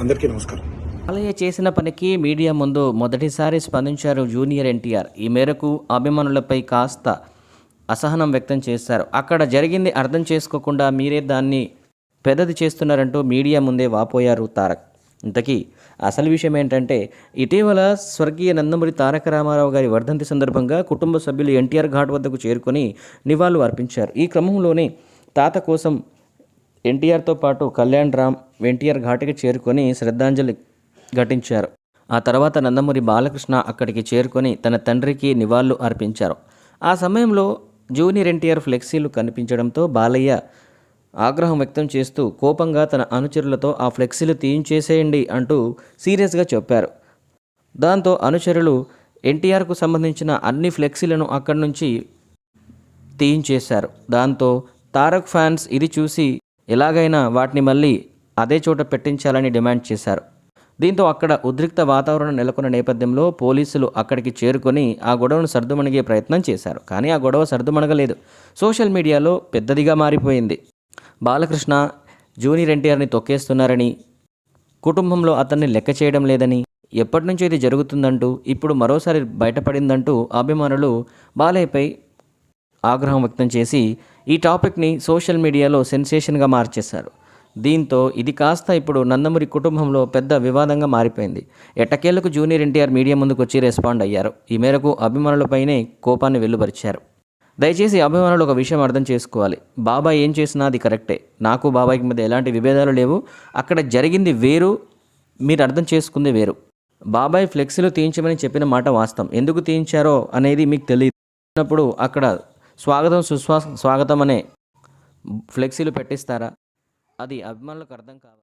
అందరికీ నమస్కారం. బాలయ్య చేసిన పనికి మీడియా ముందు మొదటిసారి స్పందించారు జూనియర్ ఎన్టీఆర్. ఈ మేరకు అభిమానులపై కాస్త అసహనం వ్యక్తం చేశారు. అక్కడ జరిగింది అర్థం చేసుకోకుండా మీరే దాన్ని పెద్దది చేస్తున్నారంటూ మీడియా ముందే వాపోయారు తారక్. ఇంతకీ అసలు విషయం ఏంటంటే, ఇటీవల స్వర్గీయ నందమూరి తారక రామారావు గారి వర్ధంతి సందర్భంగా కుటుంబ సభ్యులు ఎన్టీఆర్ ఘాట్ వద్దకు చేరుకొని నివాళులు అర్పించారు. ఈ క్రమంలోనే తాత కోసం ఎన్టీఆర్తో పాటు కళ్యాణ్ రామ్ ఎన్టీఆర్ ఘాటికి చేరుకొని శ్రద్ధాంజలి ఘటించారు. ఆ తర్వాత నందమూరి బాలకృష్ణ అక్కడికి చేరుకొని తన తండ్రికి నివాళులు అర్పించారు. ఆ సమయంలో జూనియర్ ఎన్టీఆర్ ఫ్లెక్సీలు కనిపించడంతో బాలయ్య ఆగ్రహం వ్యక్తం చేస్తూ కోపంగా తన అనుచరులతో ఆ ఫ్లెక్సీలు తీయించేసేయండి అంటూ సీరియస్గా చెప్పారు. దాంతో అనుచరులు ఎన్టీఆర్కు సంబంధించిన అన్ని ఫ్లెక్సీలను అక్కడి నుంచి తీయించేశారు. దాంతో తారక్ ఫ్యాన్స్ ఇది చూసి ఎలాగైనా వాటిని మళ్ళీ అదే చోట పెట్టించాలని డిమాండ్ చేశారు. దీంతో అక్కడ ఉద్రిక్త వాతావరణం నెలకొన్న నేపథ్యంలో పోలీసులు అక్కడికి చేరుకొని ఆ గొడవను సర్దుమణిగే ప్రయత్నం చేశారు. కానీ ఆ గొడవ సర్దుమణగలేదు. సోషల్ మీడియాలో పెద్దదిగా మారిపోయింది. బాలకృష్ణ జూనియర్ ఎన్టీఆర్ని తొక్కేస్తున్నారని, కుటుంబంలో అతన్ని లెక్క చేయడం లేదని, ఎప్పటి నుంచో ఇది జరుగుతుందంటూ ఇప్పుడు మరోసారి బయటపడిందంటూ అభిమానులు బాలయ్యపై ఆగ్రహం వ్యక్తం చేసి ఈ టాపిక్ని సోషల్ మీడియాలో సెన్సేషన్గా మార్చేశారు. దీంతో ఇది కాస్త ఇప్పుడు నందమూరి కుటుంబంలో పెద్ద వివాదంగా మారిపోయింది. ఎట్టకేలకు జూనియర్ ఎన్టీఆర్ మీడియా ముందుకు వచ్చి రెస్పాండ్ అయ్యారు. ఈ మేరకు అభిమానులపైనే కోపాన్ని వెల్లుబరిచారు. దయచేసి అభిమానులు ఒక విషయం అర్థం చేసుకోవాలి. బాబాయ్ ఏం చేసినా అది కరెక్టే. నాకు బాబాయ్కి మధ్య ఎలాంటి విభేదాలు లేవు. అక్కడ జరిగింది వేరు, మీరు అర్థం చేసుకుంది వేరు. బాబాయ్ ఫ్లెక్సీలు తీయించమని చెప్పిన మాట వాస్తవం. ఎందుకు తీయించారో అనేది మీకు తెలియనప్పుడు అక్కడ స్వాగతం అనే ఫ్లెక్సీలు పెట్టిస్తారా? అది అభిమానులకు అర్థం కావాలి.